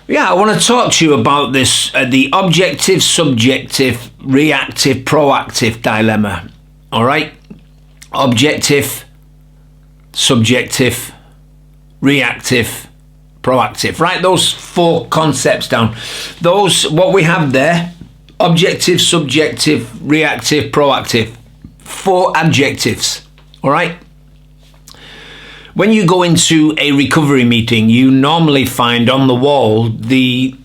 Yeah, I want to talk to you about this, the objective, subjective, reactive, proactive dilemma. All right? Objective, subjective, reactive, proactive. Write those four concepts down. What we have there, objective, subjective, reactive, proactive. Four adjectives. All right? When you go into a recovery meeting, you normally find on the wall the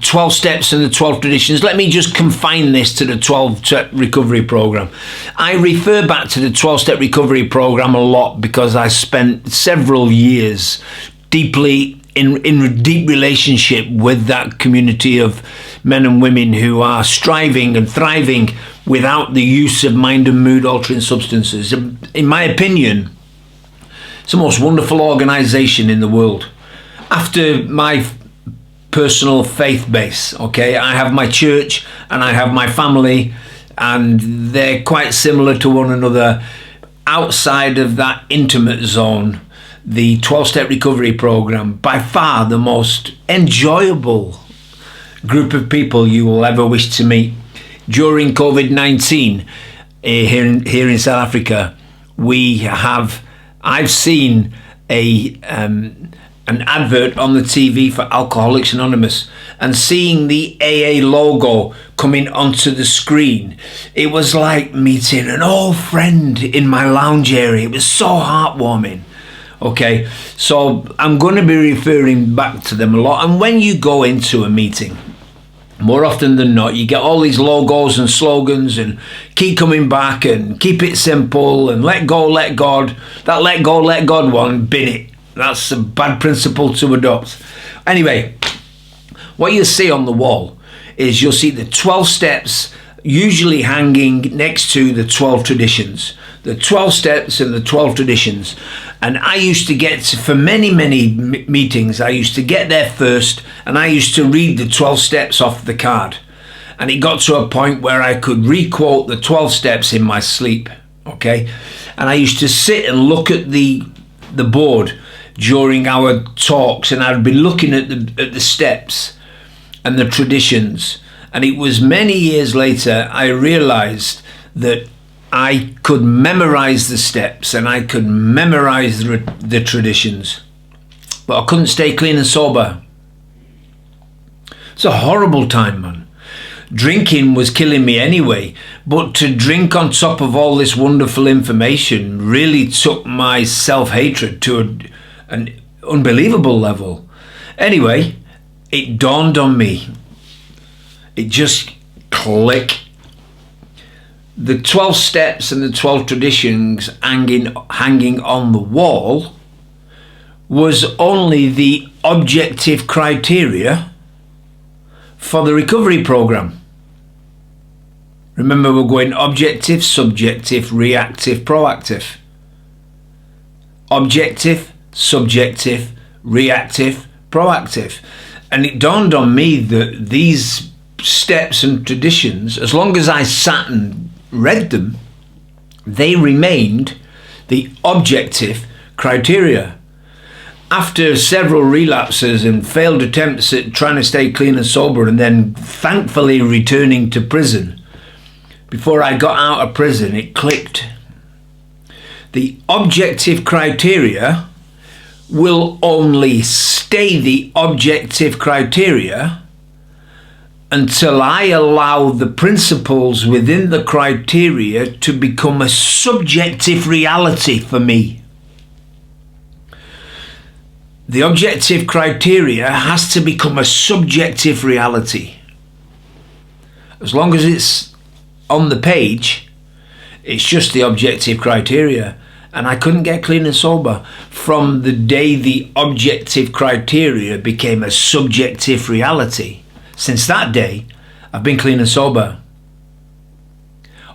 12 steps and the 12 traditions. Let me just confine this to the 12-step recovery program. I refer back to the 12-step recovery program a lot because I spent several years deeply in deep relationship with that community of men and women who are striving and thriving without the use of mind and mood altering substances. In my opinion, it's the most wonderful organisation in the world. After my personal faith base, okay, I have my church and I have my family, and they're quite similar to one another. Outside of that intimate zone, the 12-step recovery program, by far the most enjoyable group of people you will ever wish to meet. During COVID-19 here in South Africa, I've seen an advert on the TV for Alcoholics Anonymous, and seeing the AA logo coming onto the screen, it was like meeting an old friend in my lounge area. It was so heartwarming. Okay, so I'm going to be referring back to them a lot. And when you go into a meeting, more often than not, you get all these logos and slogans and keep coming back and keep it simple and let go, let God. That let go, let God one, bin it. That's a bad principle to adopt. Anyway, what you see on the wall is you'll see the 12 steps usually hanging next to the 12 traditions. The 12 steps and the 12 traditions. And I used to get to, for many meetings, I used to get there first and I used to read the 12 steps off the card. And it got to a point where I could re-quote the 12 steps in my sleep, okay? And I used to sit and look at the board during our talks, and I'd be looking at the steps and the traditions. And it was many years later I realized that I could memorize the steps and I could memorize the traditions, but I couldn't stay clean and sober. It's a horrible time, man. Drinking was killing me anyway, but to drink on top of all this wonderful information really took my self-hatred to an unbelievable level. Anyway, it dawned on me. It just clicked. The 12 steps and the 12 traditions hanging on the wall was only the objective criteria for the recovery program. Remember, we're going objective, subjective, reactive, proactive. Objective, subjective, reactive, proactive. And it dawned on me that these steps and traditions, as long as I sat and read them, they remained the objective criteria. After several relapses and failed attempts at trying to stay clean and sober, and then thankfully returning to prison, before I got out of prison, it clicked. The objective criteria will only stay the objective criteria until I allow the principles within the criteria to become a subjective reality for me. The objective criteria has to become a subjective reality. As long as it's on the page, it's just the objective criteria. And I couldn't get clean and sober from the day the objective criteria became a subjective reality. Since that day, I've been clean and sober.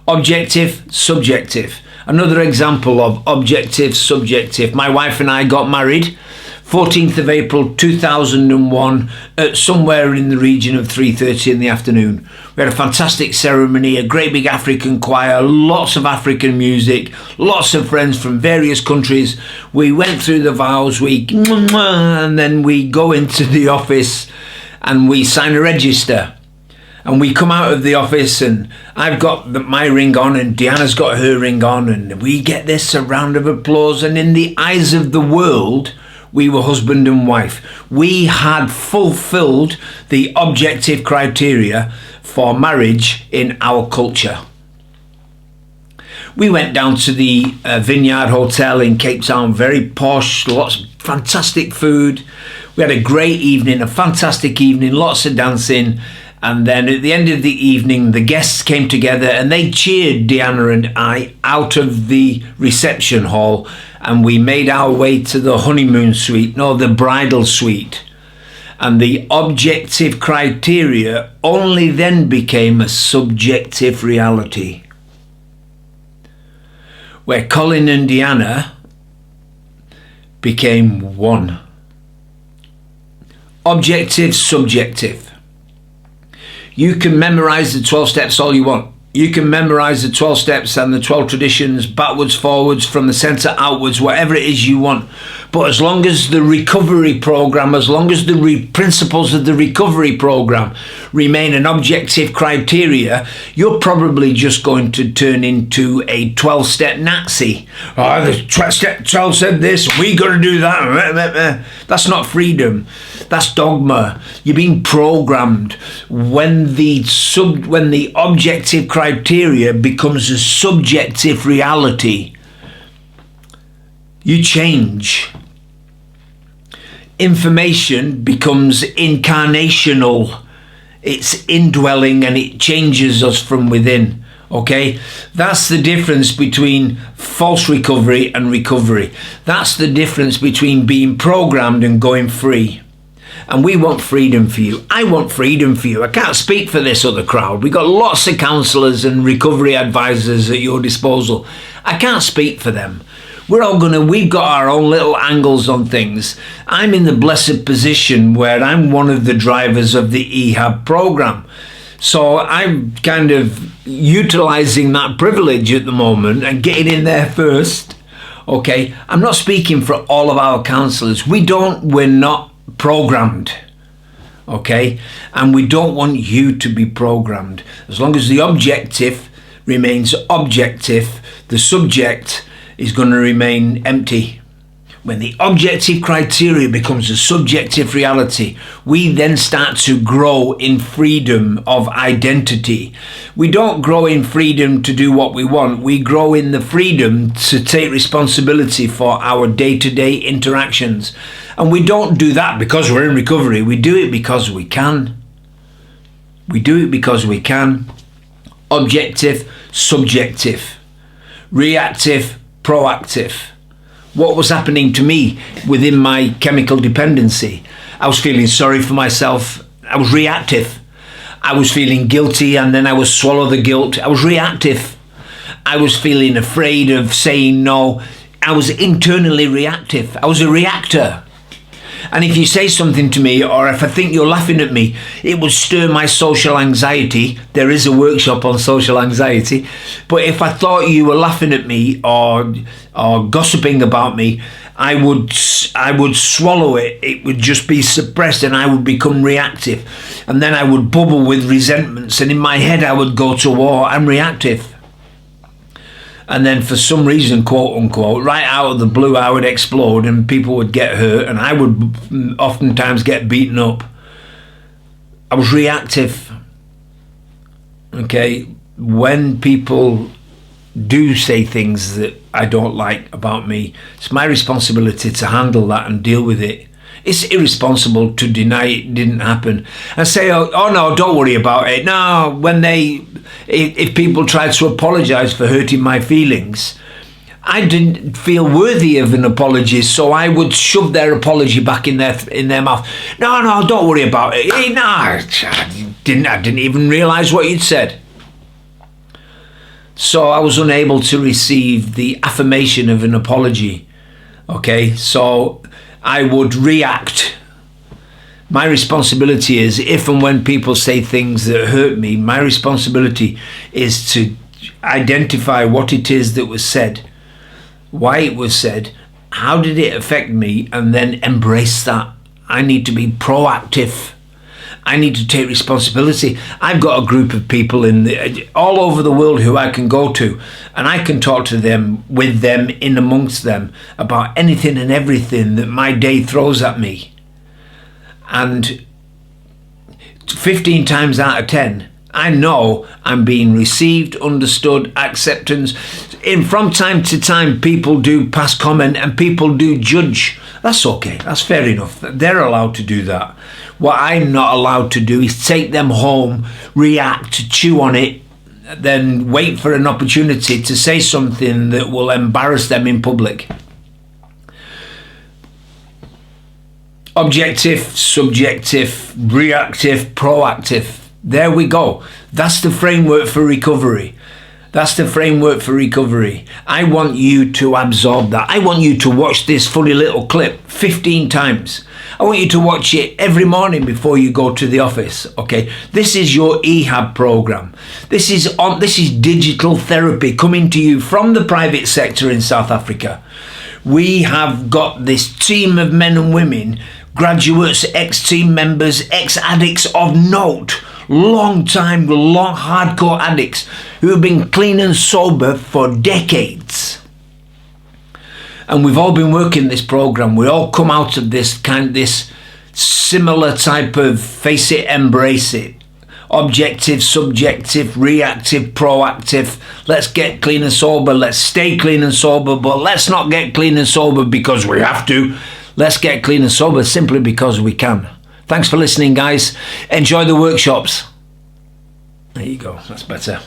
Objective, subjective. Another example of objective, subjective. My wife and I got married 14th of April 2001 at somewhere in the region of 3:30 in the afternoon. We had a fantastic ceremony, a great big African choir, lots of African music, lots of friends from various countries. We went through the vows, and then we go into the office and we sign a register. And we come out of the office and I've got my ring on and Deanna's got her ring on, and we get this a round of applause. And in the eyes of the world, we were husband and wife. We had fulfilled the objective criteria for marriage in our culture. We went down to the Vineyard Hotel in Cape Town, very posh, lots of fantastic food. We had a great evening, a fantastic evening, lots of dancing. And then at the end of the evening, the guests came together and they cheered Deanna and I out of the reception hall, and we made our way to the honeymoon suite, no, the bridal suite. And the objective criteria only then became a subjective reality, where Colin and Deanna became one. Objective, subjective. You can memorize the 12 steps all you want. You can memorize the 12 steps and the 12 traditions backwards, forwards, from the center outwards, whatever it is you want. But as long as the recovery program, as long as the principles of the recovery program remain an objective criteria, you're probably just going to turn into a 12-step Nazi. Oh, the 12 said this, we got to do that. That's not freedom. That's dogma. You're being programmed. When the objective criteria becomes a subjective reality, you change. Information becomes incarnational. It's indwelling and it changes us from within. Okay, that's the difference between false recovery and recovery. That's the difference between being programmed and going free. And we want freedom for you. I want freedom for you. I can't speak for this other crowd. We've got lots of counsellors and recovery advisors at your disposal. I can't speak for them. We've got our own little angles on things. I'm in the blessed position where I'm one of the drivers of the EHAB program. So I'm kind of utilizing that privilege at the moment and getting in there first. Okay, I'm not speaking for all of our counsellors. We're not programmed. Okay, and we don't want you to be programmed. As long as the objective remains objective, the subject is going to remain empty. When the objective criteria becomes a subjective reality, we then start to grow in freedom of identity. We don't grow in freedom to do what we want. We grow in the freedom to take responsibility for our day-to-day interactions. And we don't do that because we're in recovery. We do it because we can. We do it because we can. Objective, subjective. Reactive, proactive. What was happening to me within my chemical dependency? I was feeling sorry for myself. I was reactive. I was feeling guilty and then I would swallow the guilt. I was reactive. I was feeling afraid of saying no. I was internally reactive. I was a reactor. And if you say something to me, or if I think you're laughing at me, it would stir my social anxiety. There is a workshop on social anxiety. But if I thought you were laughing at me or gossiping about me, I would swallow it. It would just be suppressed and I would become reactive. And then I would bubble with resentments. And in my head, I would go to war. I'm reactive. And then for some reason, quote unquote, right out of the blue, I would explode and people would get hurt and I would oftentimes get beaten up. I was reactive. Okay, when people do say things that I don't like about me, it's my responsibility to handle that and deal with it. It's irresponsible to deny it didn't happen and say, oh no, don't worry about it. No, if people tried to apologise for hurting my feelings, I didn't feel worthy of an apology, so I would shove their apology back in their mouth. No, don't worry about it. No, I didn't even realise what you'd said. So I was unable to receive the affirmation of an apology. Okay, so I would react. My responsibility is, if and when people say things that hurt me, my responsibility is to identify what it is that was said, why it was said, how did it affect me, and then embrace that. I need to be proactive. I need to take responsibility. I've got a group of people all over the world who I can go to, and I can talk to them, with them, in amongst them, about anything and everything that my day throws at me. And 15 times out of 10, I know I'm being received, understood, acceptance. From time to time, people do pass comment and people do judge. That's okay. That's fair enough. They're allowed to do that. What I'm not allowed to do is take them home, react, chew on it, then wait for an opportunity to say something that will embarrass them in public. Objective, subjective, reactive, proactive. There we go. That's the framework for recovery. That's the framework for recovery. I want you to absorb that. I want you to watch this funny little clip 15 times. I want you to watch it every morning before you go to the office. Okay, this is your EHAB program. This is digital therapy coming to you from the private sector in South Africa. We have got this team of men and women, graduates, ex-team members, ex-addicts of note, long hardcore addicts who have been clean and sober for decades. And we've all been working this program. We all come out of this similar type of face it, embrace it. Objective, subjective, reactive, proactive. Let's get clean and sober. Let's stay clean and sober, but let's not get clean and sober because we have to. Let's get clean and sober simply because we can. Thanks for listening, guys. Enjoy the workshops. There you go. That's better.